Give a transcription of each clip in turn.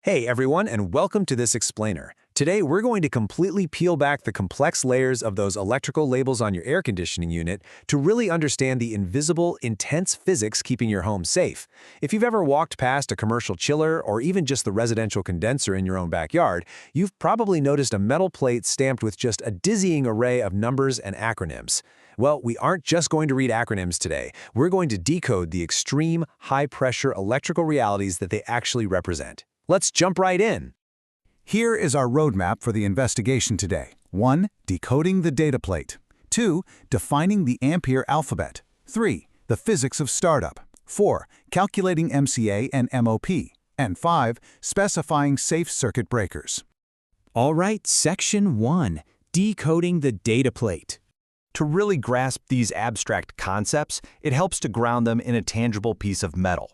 Hey everyone, and welcome to this explainer. Today we're going to completely peel back the complex layers of those electrical labels on your air conditioning unit to really understand the invisible, intense physics keeping your home safe. If you've ever walked past a commercial chiller or even just the residential condenser in your own backyard, you've probably noticed a metal plate stamped with just a dizzying array of numbers and acronyms. Well, we aren't just going to read acronyms today. We're going to decode the extreme, high-pressure electrical realities that they actually represent. Let's jump right in. Here is our roadmap for the investigation today. 1. Decoding the data plate. 2. Defining the ampere alphabet. 3. The physics of startup. 4. Calculating MCA and MOP. And 5. Specifying safe circuit breakers. All right, Section 1. Decoding the data plate. To really grasp these abstract concepts, it helps to ground them in a tangible piece of metal.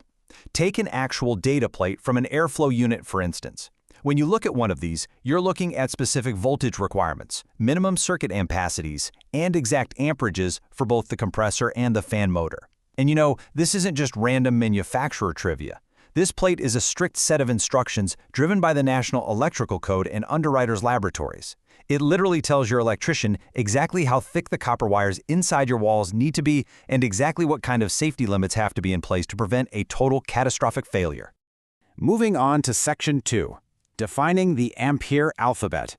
Take an actual data plate from an airflow unit, for instance. When you look at one of these, you're looking at specific voltage requirements, minimum circuit ampacities, and exact amperages for both the compressor and the fan motor. And you know, this isn't just random manufacturer trivia. This plate is a strict set of instructions driven by the National Electrical Code and underwriters' laboratories. It literally tells your electrician exactly how thick the copper wires inside your walls need to be and exactly what kind of safety limits have to be in place to prevent a total catastrophic failure. Moving on to Section 2. Defining the ampere alphabet.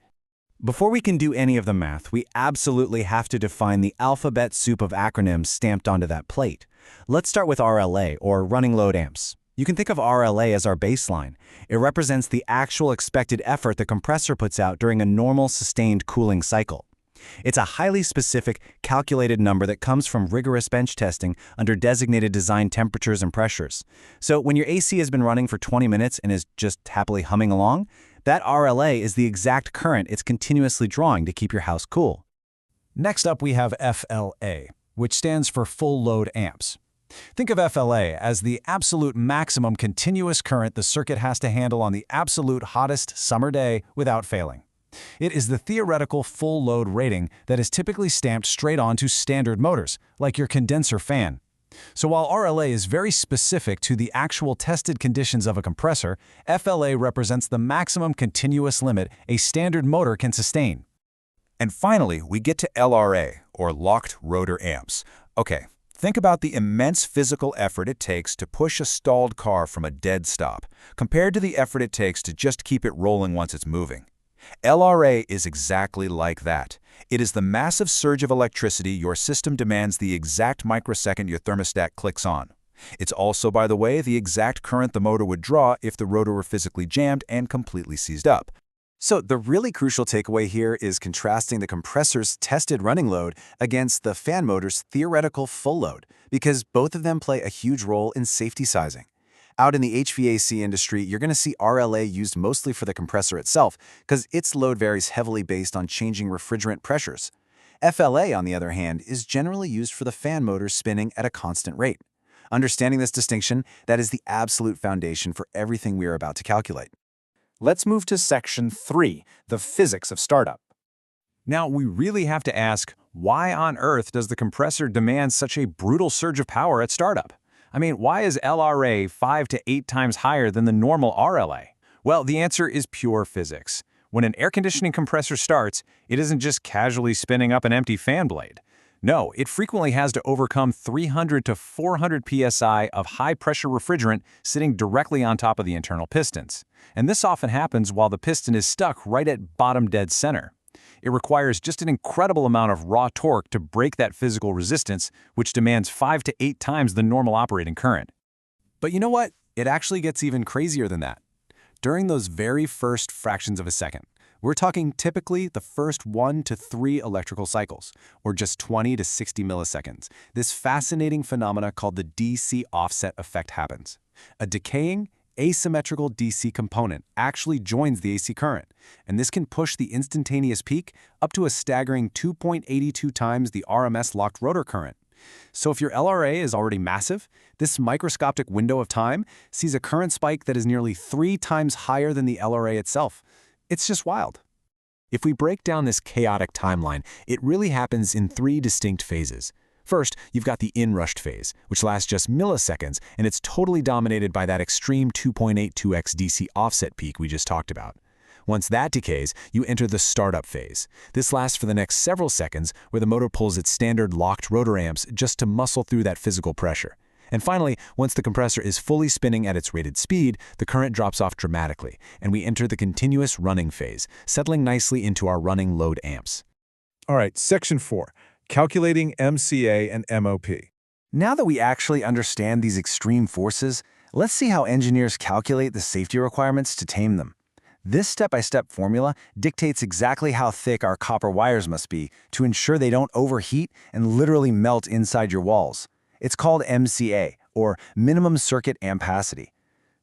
Before we can do any of the math, we absolutely have to define the alphabet soup of acronyms stamped onto that plate. Let's start with RLA, or running load amps. You can think of RLA as our baseline. It represents the actual expected effort the compressor puts out during a normal sustained cooling cycle. It's a highly specific, calculated number that comes from rigorous bench testing under designated design temperatures and pressures. So when your AC has been running for 20 minutes and is just happily humming along, that RLA is the exact current it's continuously drawing to keep your house cool. Next up, we have FLA, which stands for full load amps. Think of FLA as the absolute maximum continuous current the circuit has to handle on the absolute hottest summer day without failing. It is the theoretical full load rating that is typically stamped straight onto standard motors, like your condenser fan. So while RLA is very specific to the actual tested conditions of a compressor, FLA represents the maximum continuous limit a standard motor can sustain. And finally, we get to LRA, or locked rotor amps. Okay. Think about the immense physical effort it takes to push a stalled car from a dead stop, compared to the effort it takes to just keep it rolling once it's moving. LRA is exactly like that. It is the massive surge of electricity your system demands the exact microsecond your thermostat clicks on. It's also, by the way, the exact current the motor would draw if the rotor were physically jammed and completely seized up. So the really crucial takeaway here is contrasting the compressor's tested running load against the fan motor's theoretical full load, because both of them play a huge role in safety sizing. Out in the HVAC industry, you're going to see RLA used mostly for the compressor itself, because its load varies heavily based on changing refrigerant pressures. FLA, on the other hand, is generally used for the fan motor spinning at a constant rate. Understanding this distinction, that is the absolute foundation for everything we are about to calculate. Let's move to Section 3, the physics of startup. Now, we really have to ask, why on earth does the compressor demand such a brutal surge of power at startup? I mean, why is LRA 5 to 8 times higher than the normal RLA? Well, the answer is pure physics. When an air conditioning compressor starts, it isn't just casually spinning up an empty fan blade. No, it frequently has to overcome 300 to 400 psi of high-pressure refrigerant sitting directly on top of the internal pistons. And this often happens while the piston is stuck right at bottom dead center. It requires just an incredible amount of raw torque to break that physical resistance, which demands 5 to 8 times the normal operating current. But you know what? It actually gets even crazier than that. During those very first fractions of a second, we're talking typically the first 1 to 3 electrical cycles, or just 20 to 60 milliseconds. This fascinating phenomena called the DC offset effect happens. A decaying, asymmetrical DC component actually joins the AC current, and this can push the instantaneous peak up to a staggering 2.82 times the RMS locked rotor current. So if your LRA is already massive, this microscopic window of time sees a current spike that is nearly 3 times higher than the LRA itself. It's just wild. If we break down this chaotic timeline, it really happens in 3 distinct phases. First, you've got the inrushed phase, which lasts just milliseconds, and it's totally dominated by that extreme 2.82x DC offset peak we just talked about. Once that decays, you enter the startup phase. This lasts for the next several seconds, where the motor pulls its standard locked rotor amps just to muscle through that physical pressure. And finally, once the compressor is fully spinning at its rated speed, the current drops off dramatically, and we enter the continuous running phase, settling nicely into our running load amps. All right, Section 4, calculating MCA and MOP. Now that we actually understand these extreme forces, let's see how engineers calculate the safety requirements to tame them. This step-by-step formula dictates exactly how thick our copper wires must be to ensure they don't overheat and literally melt inside your walls. It's called MCA, or minimum circuit ampacity.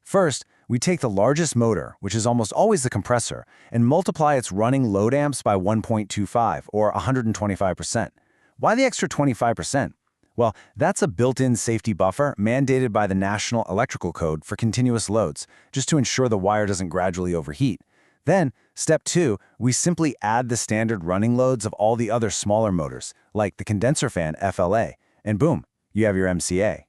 First, we take the largest motor, which is almost always the compressor, and multiply its running load amps by 1.25, or 125%. Why the extra 25%? Well, that's a built-in safety buffer mandated by the National Electrical Code for continuous loads, just to ensure the wire doesn't gradually overheat. Then, step 2, we simply add the standard running loads of all the other smaller motors, like the condenser fan FLA, and boom, you have your MCA.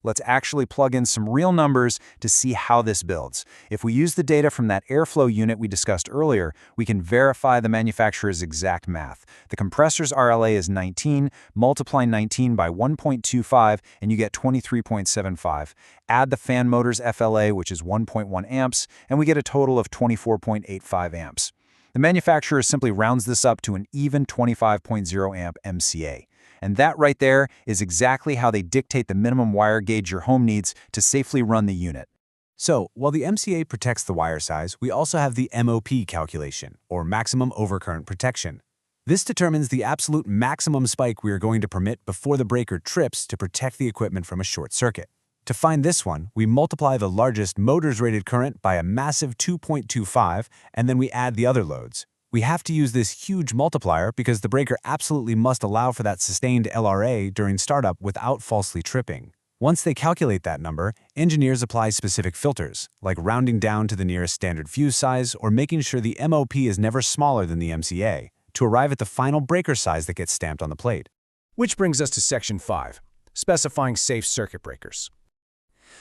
Let's actually plug in some real numbers to see how this builds. If we use the data from that airflow unit we discussed earlier, we can verify the manufacturer's exact math. The compressor's RLA is 19, multiply 19 by 1.25, and you get 23.75. Add the fan motor's FLA, which is 1.1 amps, and we get a total of 24.85 amps. The manufacturer simply rounds this up to an even 25.0 amp MCA. And that right there is exactly how they dictate the minimum wire gauge your home needs to safely run the unit. So, while the MCA protects the wire size, we also have the MOP calculation, or maximum overcurrent protection. This determines the absolute maximum spike we are going to permit before the breaker trips to protect the equipment from a short circuit. To find this one, we multiply the largest motor's rated current by a massive 2.25, and then we add the other loads. We have to use this huge multiplier because the breaker absolutely must allow for that sustained LRA during startup without falsely tripping. Once they calculate that number, engineers apply specific filters, like rounding down to the nearest standard fuse size or making sure the MOP is never smaller than the MCA, to arrive at the final breaker size that gets stamped on the plate. Which brings us to Section 5, specifying safe circuit breakers.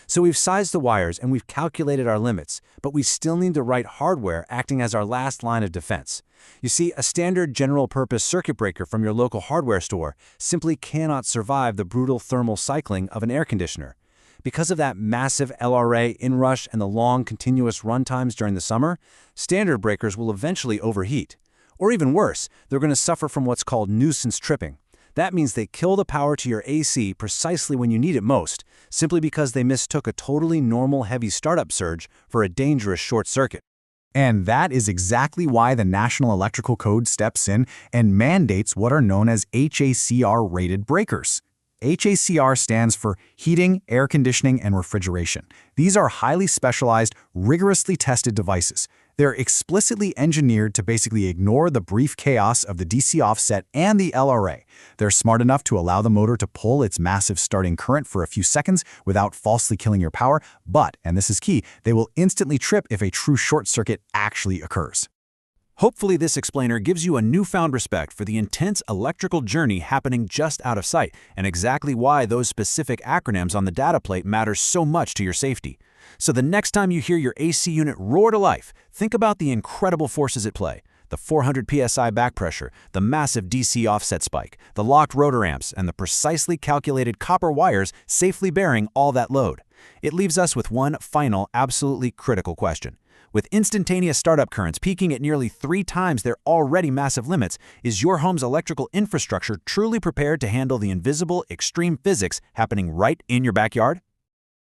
So we've sized the wires and we've calculated our limits, but we still need the right hardware acting as our last line of defense. You see, a standard general-purpose circuit breaker from your local hardware store simply cannot survive the brutal thermal cycling of an air conditioner. Because of that massive LRA inrush and the long continuous run times during the summer, standard breakers will eventually overheat. Or even worse, they're going to suffer from what's called nuisance tripping. That means they kill the power to your AC precisely when you need it most, simply because they mistook a totally normal heavy startup surge for a dangerous short circuit. And that is exactly why the National Electrical Code steps in and mandates what are known as HACR-rated breakers. HACR stands for Heating, Air Conditioning, and Refrigeration. These are highly specialized, rigorously tested devices. They're explicitly engineered to basically ignore the brief chaos of the DC offset and the LRA. They're smart enough to allow the motor to pull its massive starting current for a few seconds without falsely killing your power, but, and this is key, they will instantly trip if a true short circuit actually occurs. Hopefully this explainer gives you a newfound respect for the intense electrical journey happening just out of sight and exactly why those specific acronyms on the data plate matter so much to your safety. So the next time you hear your AC unit roar to life, think about the incredible forces at play. The 400 psi back pressure, the massive DC offset spike, the locked rotor amps, and the precisely calculated copper wires safely bearing all that load. It leaves us with one final, absolutely critical question. With instantaneous startup currents peaking at nearly 3 times their already massive limits, is your home's electrical infrastructure truly prepared to handle the invisible, extreme physics happening right in your backyard?